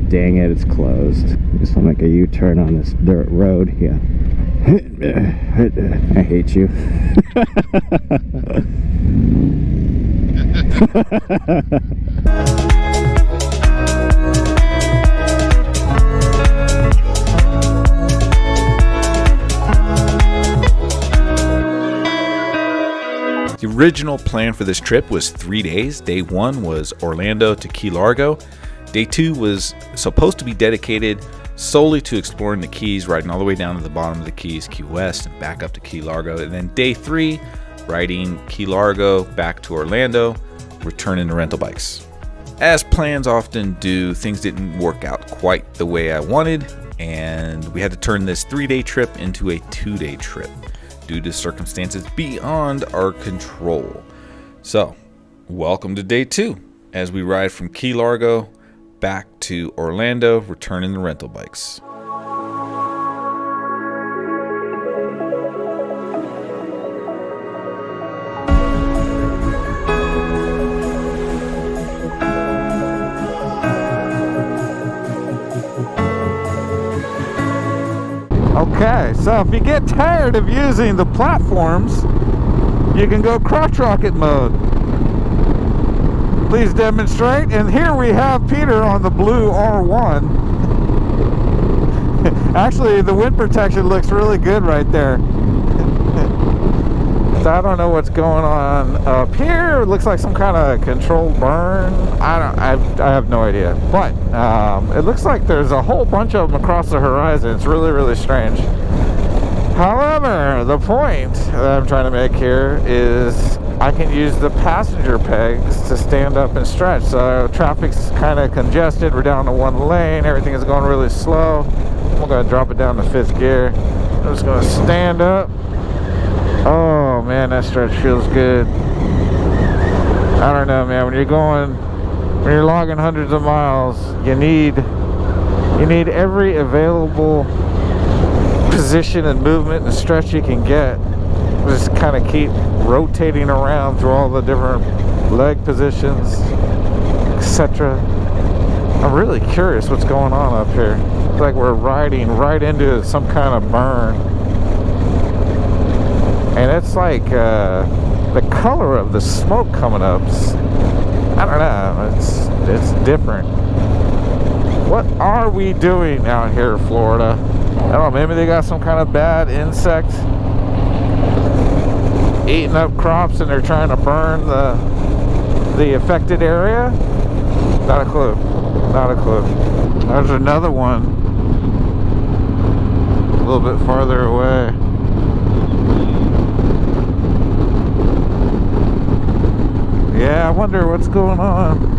dang it, it's closed. Just want to make a U-turn on this dirt road. Yeah. I hate you. The original plan for this trip was 3 days. Day 1 was Orlando to Key Largo. Day 2 was supposed to be dedicated solely to exploring the Keys, riding all the way down to the bottom of the Keys, Key West, and back up to Key Largo. And then day 3, riding Key Largo back to Orlando, returning to rental bikes. As plans often do, things didn't work out quite the way I wanted, and we had to turn this 3-day trip into a 2-day trip due to circumstances beyond our control. So, welcome to day 2 as we ride from Key Largo back to Orlando, returning the rental bikes. Okay, so if you get tired of using the platforms, you can go crotch rocket mode. Please demonstrate. And here we have Peter on the blue R1. Actually, the wind protection looks really good right there. So I don't know what's going on up here. It looks like some kind of controlled burn. I have no idea. But it looks like there's a whole bunch of them across the horizon. It's really, really strange. However, the point that I'm trying to make here is I can use the passenger pegs to stand up and stretch. So traffic's kind of congested. We're down to 1 lane. Everything is going really slow. I'm going to drop it down to 5th gear. I'm just going to stand up. Oh man, that stretch feels good. I don't know, man. When you're logging hundreds of miles, you need every available position and movement and stretch you can get. Just kind of keep rotating around through all the different leg positions, etc. I'm really curious what's going on up here. It's like we're riding right into some kind of burn. And it's like the color of the smoke coming up, I don't know, it's different. What are we doing out here in Florida? I don't know, maybe they got some kind of bad insect eating up crops and they're trying to burn the affected area? Not a clue. Not a clue. There's another one a little bit farther away. Yeah, I wonder what's going on.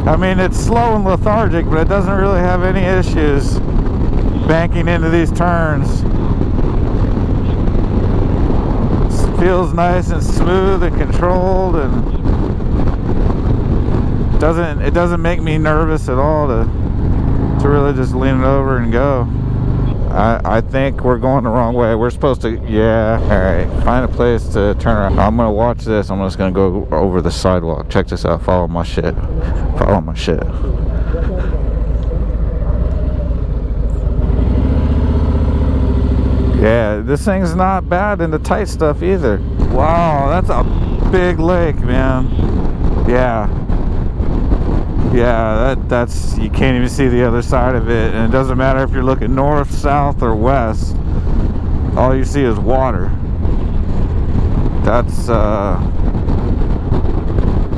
I mean, it's slow and lethargic, but it doesn't really have any issues banking into these turns. It feels nice and smooth and controlled, and it doesn't make me nervous at all to really just lean it over and go. I think we're going the wrong way. We're supposed to, yeah. All right, find a place to turn around. I'm gonna watch this. I'm just gonna go over the sidewalk. Check this out. Follow my shit. Follow my shit. Yeah, this thing's not bad in the tight stuff either. Wow, that's a big lake, man. Yeah. Yeah, that's you can't even see the other side of it, and it doesn't matter if you're looking north, south, or west. All you see is water. That's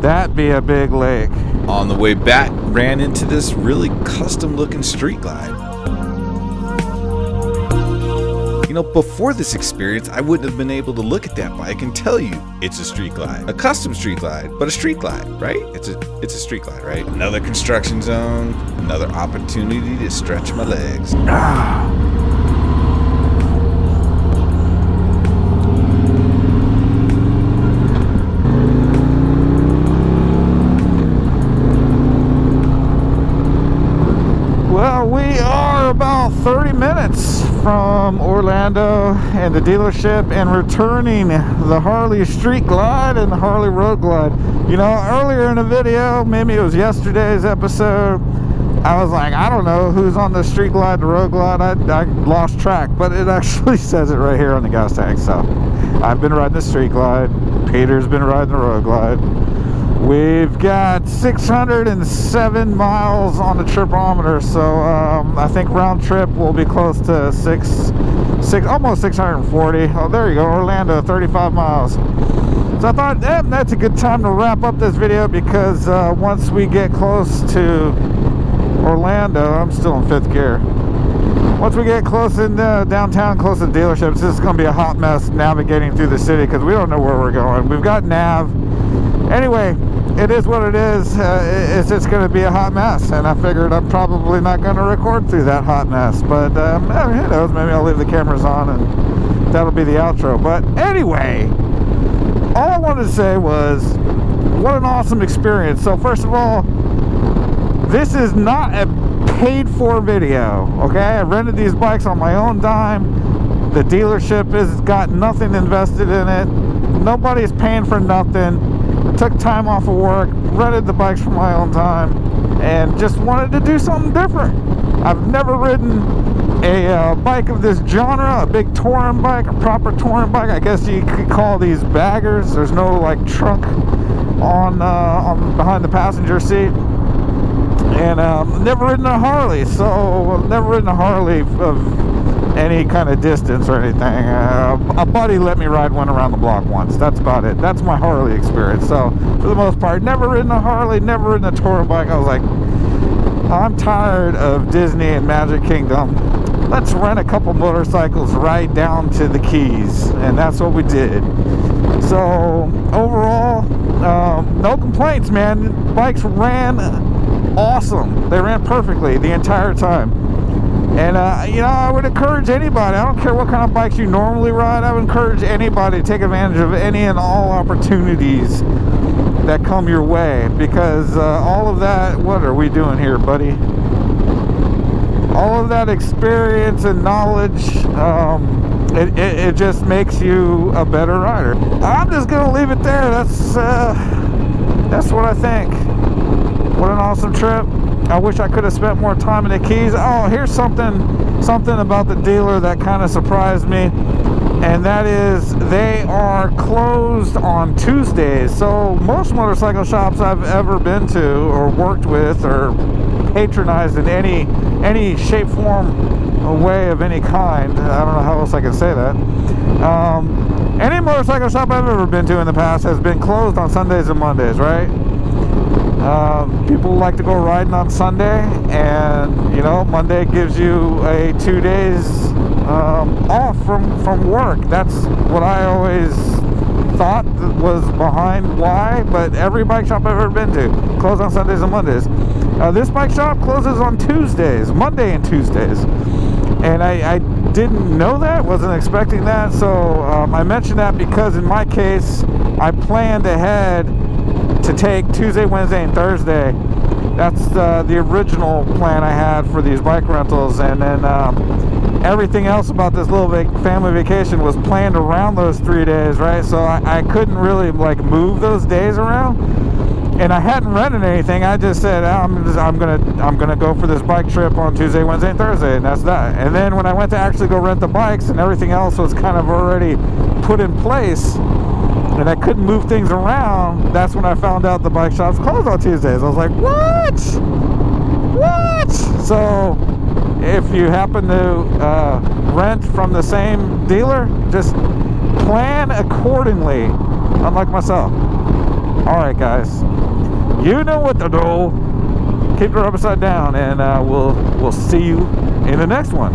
that'd be a big lake. On the way back, ran into this really custom looking street glide. You know, before this experience, I wouldn't have been able to look at that bike and tell you it's a street glide. A custom street glide, but a street glide, right? It's a street glide, right? Another construction zone, another opportunity to stretch my legs. Well, we are about minutes from Orlando and the dealership, and returning the Harley Street Glide and the Harley Road Glide. You know, earlier in the video, maybe it was yesterday's episode, I was like, I don't know who's on the Street Glide, the Road Glide. I lost track, but it actually says it right here on the gas tank. So I've been riding the Street Glide. Peter's been riding the Road Glide. We've got 607 miles on the tripometer, so I think round trip will be close to almost 640. Oh, there you go, Orlando, 35 miles. So I thought that's a good time to wrap up this video, because once we get close to Orlando, I'm still in 5th gear. Once we get close in downtown, close to the dealerships, this is going to be a hot mess navigating through the city, because we don't know where we're going. We've got nav. Anyway, it is what it is. It's just going to be a hot mess, and I figured I'm probably not going to record through that hot mess. But who knows? Maybe I'll leave the cameras on, and that'll be the outro. But anyway, all I wanted to say was, what an awesome experience. So first of all, this is not a paid-for video, okay? I rented these bikes on my own dime. The dealership has got nothing invested in it. Nobody's paying for nothing. I took time off of work, rented the bikes for my own time, and just wanted to do something different. I've never ridden a bike of this genre, a big touring bike, a proper touring bike. I guess you could call these baggers. There's no like trunk on behind the passenger seat. And never ridden a Harley, so never ridden a Harley of any kind of distance or anything. A buddy let me ride one around the block once. That's about it. That's my Harley experience. So for the most part, never ridden a Harley, never ridden a touring bike. I was like, I'm tired of Disney and Magic Kingdom. Let's rent a couple motorcycles right down to the Keys, and that's what we did. So overall, no complaints, man. Bikes ran awesome. They ran perfectly the entire time. And you know, I would encourage anybody, I don't care what kind of bikes you normally ride, I would encourage anybody to take advantage of any and all opportunities that come your way, because all of that, what are we doing here, buddy? All of that experience and knowledge, it just makes you a better rider. I'm just gonna leave it there. That's what I think. What an awesome trip. I wish I could have spent more time in the Keys. Oh, here's something about the dealer that kind of surprised me, and that is they are closed on Tuesdays. So most motorcycle shops I've ever been to or worked with or patronized in any shape, form, or way of any kind, I don't know how else I can say that, any motorcycle shop I've ever been to in the past has been closed on Sundays and Mondays, right? People like to go riding on Sunday, and you know, Monday gives you a 2 days off from work. That's what I always thought was behind why, but every bike shop I've ever been to closed on Sundays and Mondays. This bike shop closes on Tuesdays, Monday and Tuesdays, and I didn't know that, wasn't expecting that. So I mentioned that because in my case, I planned ahead to take Tuesday, Wednesday, and Thursday. That's the original plan I had for these bike rentals, and then everything else about this little family vacation was planned around those 3 days, right? So I couldn't really like move those days around, and I hadn't rented anything. I just said I'm gonna go for this bike trip on Tuesday, Wednesday, and Thursday, and that's that. And then when I went to actually go rent the bikes and everything else was kind of already put in place, and I couldn't move things around, that's when I found out the bike shops closed on Tuesdays. I was like, what? So if you happen to rent from the same dealer, just plan accordingly, unlike myself. Alright guys, you know what to do. Keep your upside down, and we'll see you in the next one.